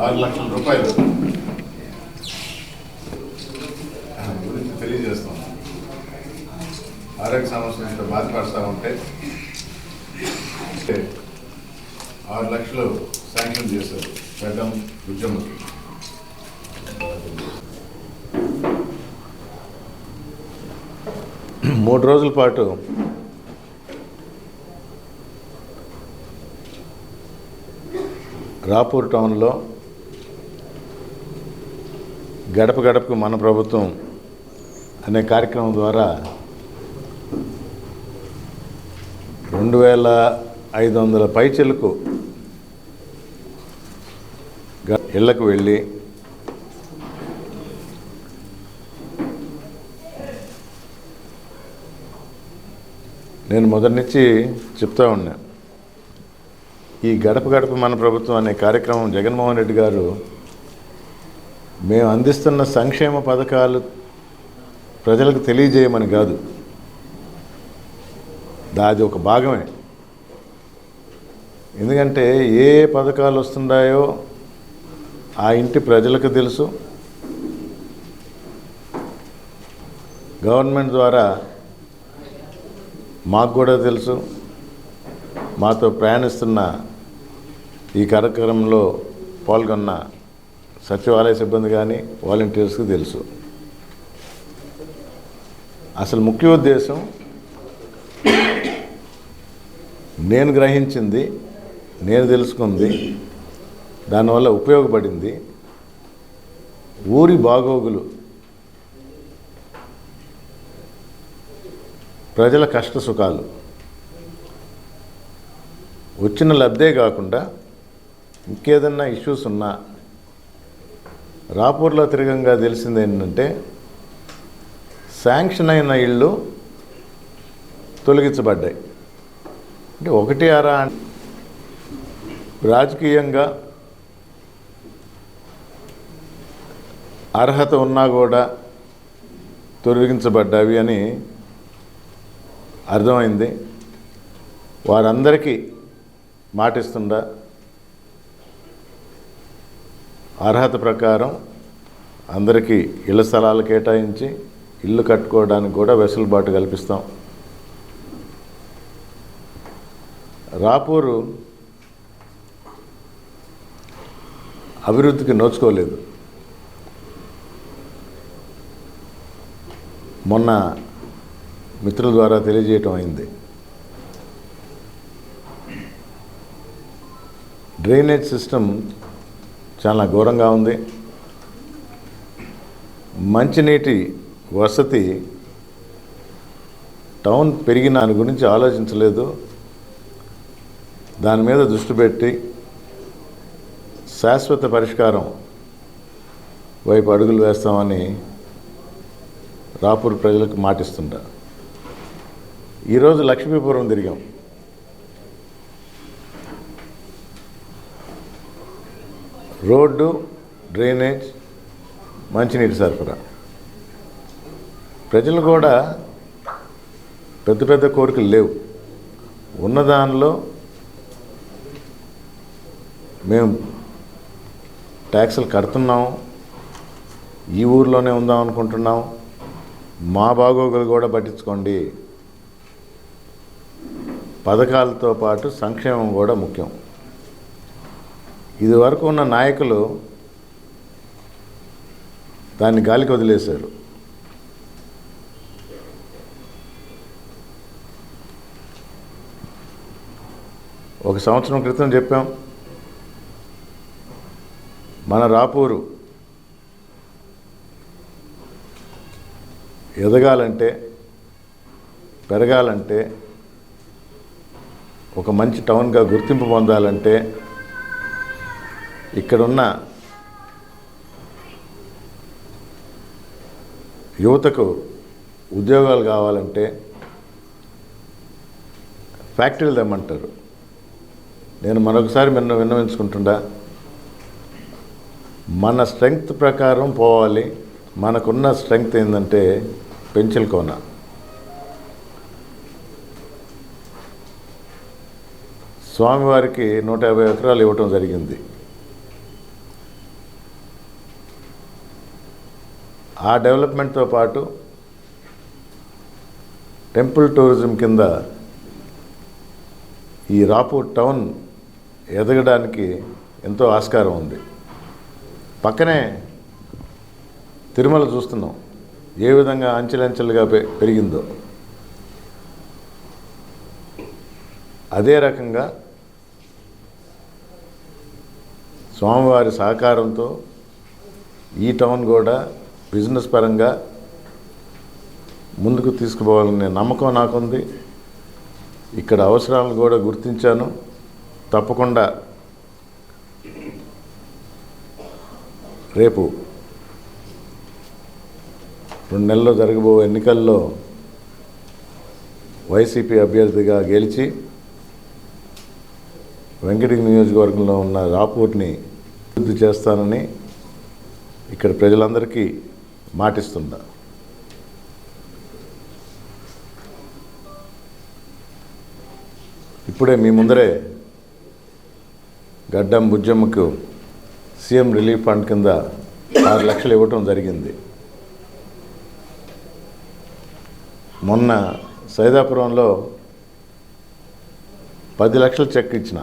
6 లక్షల రూపాయలు గురించి తెలియజేస్తాం. ఆరోగ్య సమస్యలతో బాధపడుతూ ఉంటే 6 లక్షలు శాంక్షన్ చేశారు గడ్డం ఉద్యమకి. మూడు రోజుల పాటు రాపూర్ టౌన్లో గడప గడపకు మన ప్రభుత్వం అనే కార్యక్రమం ద్వారా 2500 పైచిలకు ఇళ్లకు వెళ్ళి నేను మొదటి నుంచి చెప్తా ఉన్నా, ఈ గడప గడప మన ప్రభుత్వం అనే కార్యక్రమం జగన్మోహన్ రెడ్డి గారు మేము అందిస్తున్న సంక్షేమ పథకాలు ప్రజలకు తెలియజేయమని కాదు, అది ఒక భాగమే. ఎందుకంటే ఏ పథకాలు వస్తున్నాయో ఆ ఇంటి ప్రజలకు తెలుసు, గవర్నమెంట్ ద్వారా మాకు కూడా తెలుసు, మాతో ప్రయాణిస్తున్న ఈ కార్యక్రమంలో పాల్గొన్న సచివాలయ సిబ్బంది కానీ వాలంటీర్స్కి తెలుసు. అసలు ముఖ్య ఉద్దేశం నేను గ్రహించింది, నేను తెలుసుకుంది, దానివల్ల ఉపయోగపడింది ఊరి బాగోగులు, ప్రజల కష్ట సుఖాలు, వచ్చిన లబ్ధే కాకుండా ఇంకేదన్నా ఇష్యూస్ ఉన్నా రాపూర్లో తిరగంగా తెలిసింది ఏంటంటే శాంక్షన్ అయిన ఇళ్ళు తొలగించబడ్డాయి. అంటే ఒకటి అరా రాజకీయంగా అర్హత ఉన్నా కూడా తొలగించబడ్డావి అని అర్థమైంది. వారందరికీ మాటిస్తుండా అర్హత ప్రకారం అందరికీ ఇళ్ల స్థలాలు కేటాయించి ఇల్లు కట్టుకోవడానికి కూడా వెసులుబాటు కల్పిస్తాం. రాపూరు అభివృద్ధికి నోచుకోలేదు. మొన్న మిత్రుల ద్వారా తెలియజేయటం అయింది. డ్రైనేజ్ సిస్టమ్ చాలా ఘోరంగా ఉంది. మంచినీటి వసతి టౌన్ పెరిగిన దాని గురించి ఆలోచించలేదు. దాని మీద దృష్టి పెట్టి శాశ్వత పరిష్కారం వైపు అడుగులు వేస్తామని రాపూర్ ప్రజలకు మాటిస్తుంటా. ఈరోజు లక్ష్మీపురం తిరిగాం. రోడ్డు, డ్రైనేజ్, మంచినీటి సరఫరా. ప్రజలు కూడా పెద్ద పెద్ద కోరికలు లేవు. ఉన్నదానిలో మేము ట్యాక్సులు కడుతున్నాం, ఈ ఊర్లోనే ఉందాం అనుకుంటున్నాం, మా బాగోగులు కూడా పట్టించుకోండి. పథకాలతో పాటు సంక్షేమం కూడా ముఖ్యం. ఇది వరకు ఉన్న నాయకులు దాన్ని గాలికి వదిలేశారు. ఒక సంవత్సరం క్రితం చెప్పాం, మన రాపూరు ఎదగాలంటే, పెరగాలంటే, ఒక మంచి టౌన్గా గుర్తింపు పొందాలంటే, ఇక్కడున్న యువతకు ఉద్యోగాలు కావాలంటే ఫ్యాక్టరీలు తెమ్మంటారు. నేను మరొకసారి విన్నవించుకుంటుండా, మన స్ట్రెంగ్త్ ప్రకారం పోవాలి. మనకున్న స్ట్రెంగ్త్ ఏంటంటే పెంచల్కోన. స్వామివారికి 150 ఎకరాలు ఇవ్వటం జరిగింది. ఆ డెవలప్మెంట్తో పాటు టెంపుల్ టూరిజం కింద ఈ రాపూర్ టౌన్ ఎదగడానికి ఎంతో ఆస్కారం ఉంది. పక్కనే తిరుమల చూస్తున్నాం ఏ విధంగా అంచెలంచెలుగా పెరిగిందో. అదే రకంగా స్వామివారి సహకారంతో ఈ టౌన్ కూడా బిజినెస్ పరంగా ముందుకు తీసుకుపోవాలనే నమ్మకం నాకుంది. ఇక్కడ అవసరాలను కూడా గుర్తించాను. తప్పకుండా రేపు 2 నెలల్లో జరగబోయే ఎన్నికల్లో వైసీపీ అభ్యర్థిగా గెలిచి వెంకటగిరి నియోజకవర్గంలో ఉన్న రాపూర్ని అభివృద్ధి చేస్తానని ఇక్కడ ప్రజలందరికీ మాటిస్తున్నా. ఇప్పుడే మీ ముందరే గడ్డం బుజ్జమ్మకు సీఎం రిలీఫ్ ఫండ్ కింద 6 లక్షలు ఇవ్వటం జరిగింది. మొన్న సైదాపురంలో 10 లక్షలు చెక్ ఇచ్చిన.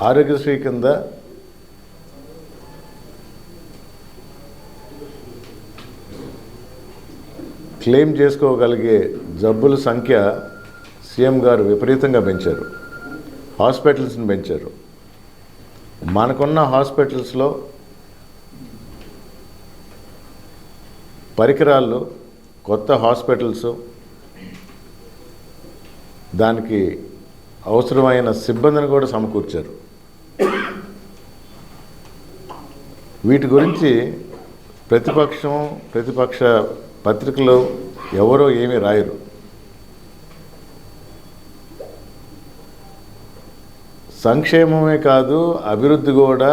ఆరోగ్యశ్రీ కింద క్లెయిమ్ చేసుకోగలిగే జబ్బుల సంఖ్య సీఎం గారు విపరీతంగా పెంచారు. హాస్పిటల్స్ని పెంచారు. మనకున్న హాస్పిటల్స్లో పరికరాలు, కొత్త హాస్పిటల్స్, దానికి అవసరమైన సిబ్బందిని కూడా సమకూర్చారు. వీటి గురించి ప్రతిపక్ష పత్రికలు ఎవరో ఏమీ రాయరు. సంక్షేమమే కాదు, అభివృద్ధి కూడా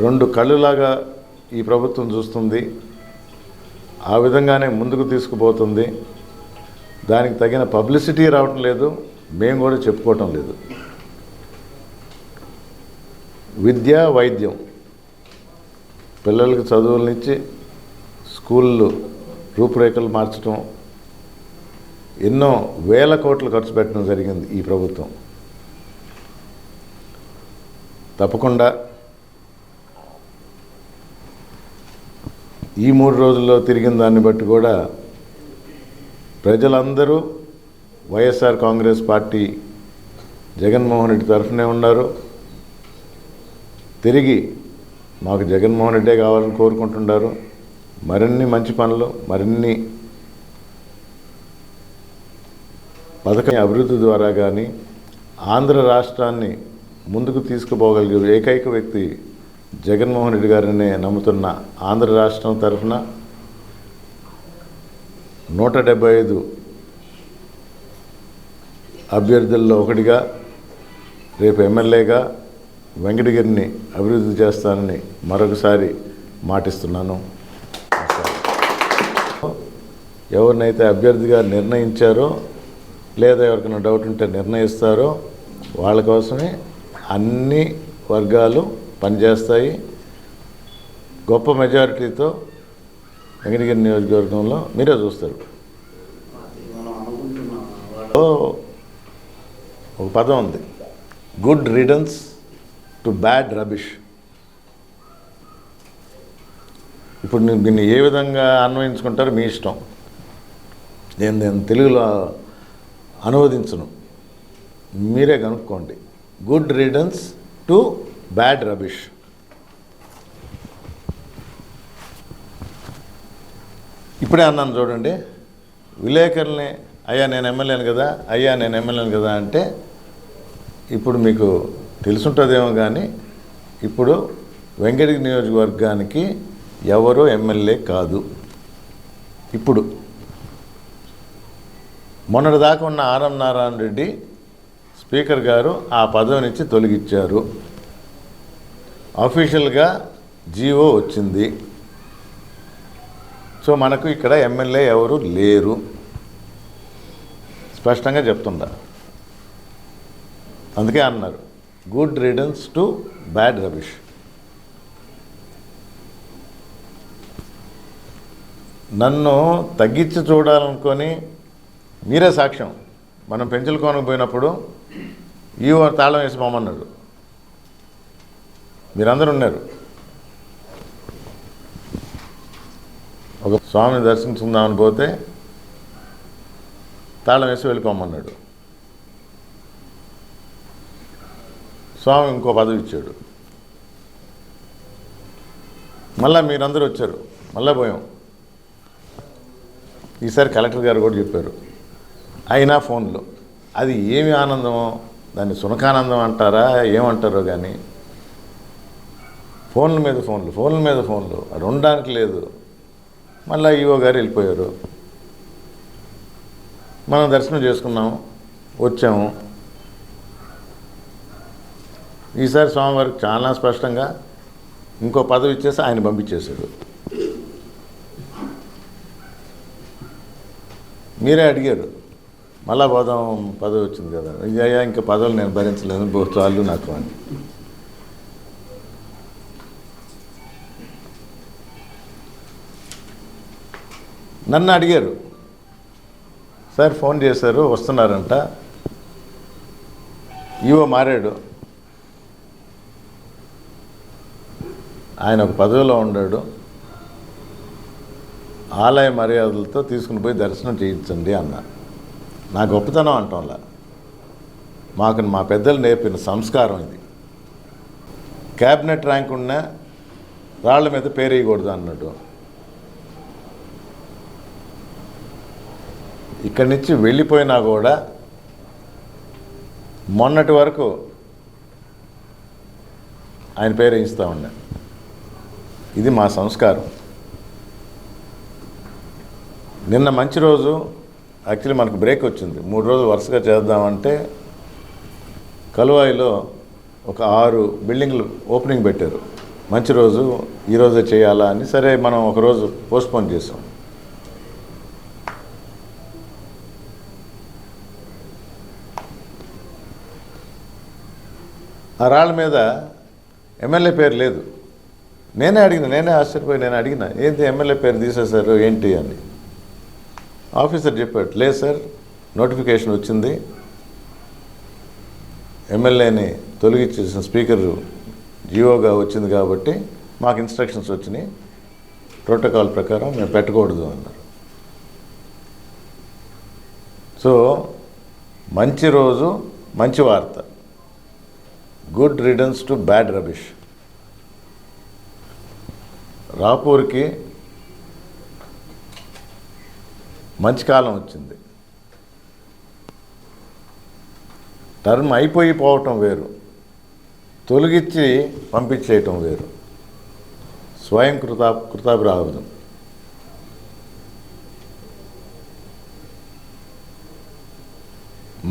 2 కళ్ళులాగా ఈ ప్రభుత్వం చూస్తుంది. ఆ విధంగానే ముందుకు తీసుకుపోతుంది. దానికి తగిన పబ్లిసిటీ రావటం లేదు, మేము కూడా చెప్పుకోవటం లేదు. విద్య, వైద్యం, పిల్లలకి చదువులనిచ్చి స్కూళ్ళు రూపురేఖలు మార్చడం, ఎన్నో వేల కోట్లు ఖర్చు పెట్టడం జరిగింది ఈ ప్రభుత్వం. తప్పకుండా ఈ 3 రోజుల్లో తిరిగిన దాన్ని బట్టి కూడా ప్రజలందరూ వైఎస్ఆర్ కాంగ్రెస్ పార్టీ జగన్మోహన్ రెడ్డి తరఫునే ఉన్నారు. తిరిగి మాకు జగన్మోహన్ రెడ్డే కావాలని కోరుకుంటున్నారు. మరిన్ని మంచి పనులు, మరిన్ని పథకం అభివృద్ధి ద్వారా కానీ ఆంధ్ర రాష్ట్రాన్ని ముందుకు తీసుకుపోగలిగే ఏకైక వ్యక్తి జగన్మోహన్ రెడ్డి గారినే నమ్ముతున్న ఆంధ్ర రాష్ట్రం తరఫున 175 అభ్యర్థుల్లో ఒకటిగా రేపు ఎమ్మెల్యేగా వెంకటగిరిని అభివృద్ధి చేస్తానని మరొకసారి మాటిస్తున్నాను. ఎవరినైతే అభ్యర్థిగా నిర్ణయించారో లేదా ఎవరికైనా డౌట్ ఉంటే నిర్ణయిస్తారో వాళ్ళ కోసమే అన్ని వర్గాలు పనిచేస్తాయి. గొప్ప మెజారిటీతో వెంకటగిరి నియోజకవర్గంలో మీరే చూస్తారు. ఒక పదం ఉంది, good riddance to bad rubbish. ఇప్పుడు దీన్ని ఏ విధంగా అన్వయించుకుంటారో మీ ఇష్టం. నేను తెలుగులో అనువదించను, మీరే కనుక్కోండి. Good riddance to bad rubbish. ఇప్పుడే అన్నాను చూడండి, విలేకరుల్ని అయ్యా నేను ఎమ్మెల్యేను కదా, అయ్యా నేను ఎమ్మెల్యేను కదా అంటే ఇప్పుడు మీకు తెలుసుంటుందేమో కానీ ఇప్పుడు వెంకటగిరి నియోజకవర్గానికి ఎవరో ఎమ్మెల్యే కాదు. ఇప్పుడు మొన్నటిదాకా ఉన్న ఆర్ఎం నారాయణ రెడ్డి స్పీకర్ గారు ఆ పదవినిచ్చి తొలగించారు. అఫీషియల్గా జీవో వచ్చింది. సో మనకు ఇక్కడ ఎమ్మెల్యే ఎవరు లేరు, స్పష్టంగా చెప్తుందా. అందుకే అన్నారు good riddance to bad rubbish. నన్ను తగ్గించి చూడాలనుకొని మీరే సాక్ష్యం. మనం పెంచుల కోనకు పోయినప్పుడు ఈవో తాళం వేసి పోమన్నాడు. మీరందరూ ఉన్నారు. ఒక స్వామిని దర్శించుకుందామని పోతే తాళం వేసి వెళ్ళిపోమన్నాడు. స్వామి ఇంకో పదవి ఇచ్చాడు. మళ్ళీ మీరందరూ వచ్చారు, మళ్ళీ పోయాం. ఈసారి కలెక్టర్ గారు కూడా చెప్పారు. అయినా ఫోన్లో అది ఏమి ఆనందమో, దాన్ని సునకానందం అంటారా ఏమంటారో కానీ ఫోన్ల మీద ఫోన్లు అది ఉండడానికి లేదు. మళ్ళీ ఈవో గారు వెళ్ళిపోయారు. మనం దర్శనం చేసుకున్నాము, వచ్చాము. ఈసారి స్వామివారికి చాలా స్పష్టంగా ఇంకో పదవి ఇచ్చేసి ఆయన పంపించేశాడు. మీరే అడిగారు, మళ్ళా పోదాం, పదవి వచ్చింది కదా. అయ్యా ఇంకా పదవులు నేను భరించలేను, చాలు నాకు అని. నన్ను అడిగారు, సార్ ఫోన్ చేశారు వస్తున్నారంట, ఈవో మారాడు, ఆయన ఒక పదవిలో ఉన్నాడు, ఆలయ మర్యాదలతో తీసుకుని పోయి దర్శనం చేయించండి అన్న. నా గొప్పతనం అంటాంలా, మా పెద్దలు నేర్పిన సంస్కారం ఇది. క్యాబినెట్ ర్యాంక్ ఉన్న రాళ్ల మీద పేరేయకూడదు అన్నాడు. ఇక్కడి నుంచి వెళ్ళిపోయినా కూడా మొన్నటి వరకు ఆయన పేరు వేయిస్తూ ఉన్నా. ఇది మా సంస్కారం. నిన్న మంచి రోజు, యాక్చువల్లీ మనకు బ్రేక్ వచ్చింది. 3 రోజులు వరుసగా చేద్దామంటే కలువాయిలో ఒక 6 బిల్డింగ్లు ఓపెనింగ్ పెట్టారు. మంచి రోజు, ఈరోజే చేయాలా అని, సరే మనం ఒకరోజు పోస్ట్పోన్ చేసాం. ఆ రాళ్ళ మీద ఎమ్మెల్యే పేరు లేదు. నేనే ఆశ్చర్యపోయి అడిగిన, ఏంటి ఎమ్మెల్యే పేరు తీసేశారు ఏంటి అని. ఆఫీసర్ చెప్పాడు, లేదు సార్, నోటిఫికేషన్ వచ్చింది, ఎమ్మెల్యేని తొలగించేసిన స్పీకర్ జీవోగా వచ్చింది కాబట్టి మాకు ఇన్స్ట్రక్షన్స్ వచ్చినాయి, ప్రోటోకాల్ ప్రకారం మేము పెట్టకూడదు అన్నారు. సో మంచి రోజు, మంచి వార్త. Good riddance to bad rubbish. రాపూర్కి మంచి కాలం వచ్చింది. టర్మ్ అయిపోయి పోవటం వేరు, తొలగించి పంపించేయటం వేరు. స్వయం కృతాభిరామం.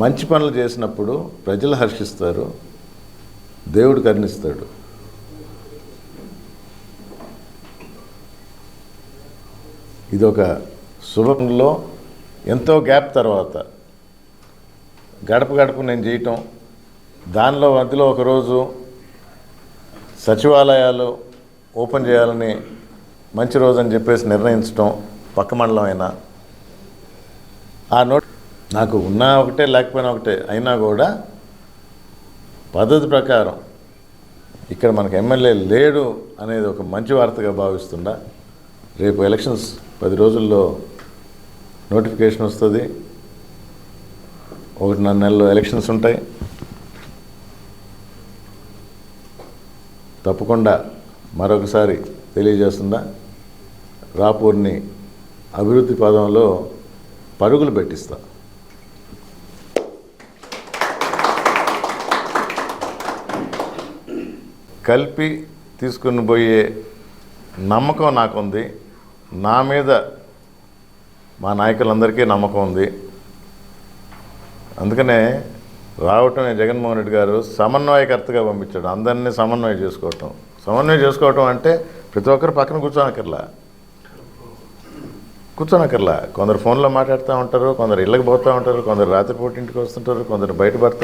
మంచి పనులు చేసినప్పుడు ప్రజలు హర్షిస్తారు, దేవుడు కరుణిస్తాడు. ఇదొక శుభంలో ఎంతో గ్యాప్ తర్వాత గడప నేను చేయటం, దానిలో మధ్యలో ఒకరోజు సచివాలయాలు ఓపెన్ చేయాలని మంచి రోజు అని చెప్పేసి నిర్ణయించడం, పక్క మండలం అయినా ఆ నాకు ఉన్నా ఒకటే లేకపోయినా ఒకటే, అయినా కూడా పద్ధతి ప్రకారం ఇక్కడ మనకు ఎమ్మెల్యే లేడు అనేది ఒక మంచి వార్తగా భావిస్తుండా. రేపు ఎలక్షన్స్ 10 రోజుల్లో నోటిఫికేషన్ వస్తుంది. 1.5 నెలలో ఎలక్షన్స్ ఉంటాయి. తప్పకుండా మరొకసారి తెలియజేస్తుందా, రాపూర్ని అభివృద్ధి పదంలో పరుగులు పెట్టిస్తా. కలిపి తీసుకుని పోయే నమ్మకం నాకుంది. నా మీద మా నాయకులందరికీ నమ్మకం ఉంది. అందుకనే రావటమే జగన్మోహన్ రెడ్డి గారు సమన్వయకర్తగా పంపించాడు. అందరినీ సమన్వయం చేసుకోవటం అంటే ప్రతి ఒక్కరు పక్కన కూర్చోనక్కర్లా. కొందరు ఫోన్లో మాట్లాడుతూ ఉంటారు, కొందరు ఇళ్ళకి పోతూ ఉంటారు, కొందరు రాత్రిపూట ఇంటికి వస్తుంటారు, కొందరు బయట పడుతూ